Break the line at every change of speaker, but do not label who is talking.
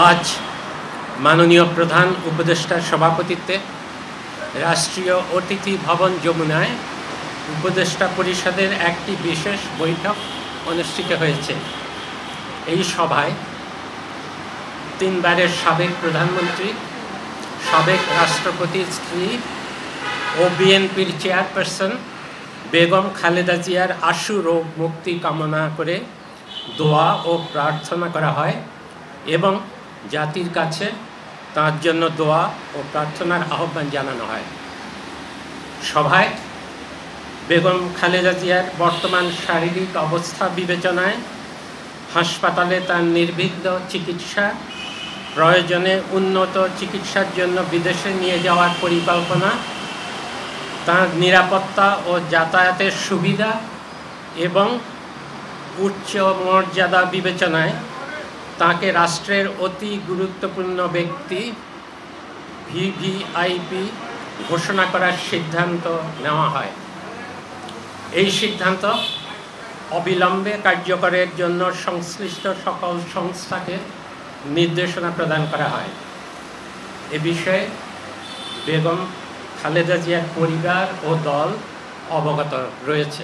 আজ মাননীয় প্রধান উপদেষ্টার সভাপতিত্বে রাষ্ট্রীয় অতিথি ভবন যমুনায় উপদেষ্টা পরিষদের একটি বিশেষ বৈঠক অনুষ্ঠিত হয়েছে। এই সভায় তিনবারের সাবেক প্রধানমন্ত্রী, সাবেক রাষ্ট্রপতির স্ত্রী ও বিএনপির চেয়ারপারসন বেগম খালেদা জিয়ার আশু রোগ মুক্তি কামনা করে দোয়া ও প্রার্থনা করা হয় এবং জাতির কাছে তার জন্য দোয়া ও প্রার্থনার আহ্বান জানানো হয়। সভায় বেগম খালেদা জিয়ার বর্তমান শারীরিক অবস্থা বিবেচনায় হাসপাতালে তার নির্বিঘ্ন চিকিৎসা, প্রয়োজনে উন্নত চিকিৎসার জন্য বিদেশে নিয়ে যাওয়ার পরিকল্পনা, তার নিরাপত্তা ও যাতায়াতের সুবিধা এবং উচ্চ মর্যাদা বিবেচনায় তাকে রাষ্ট্রের অতি গুরুত্বপূর্ণ ব্যক্তি ভিভিআইপি ঘোষণা করার সিদ্ধান্ত নেওয়া হয়। এই সিদ্ধান্ত অবিলম্বে কার্যকরের জন্য সংশ্লিষ্ট সকল সংস্থাকে নির্দেশনা প্রদান করা হয়। এ বিষয়ে বেগম খালেদা জিয়ার পরিবার ও দল অবগত রয়েছে।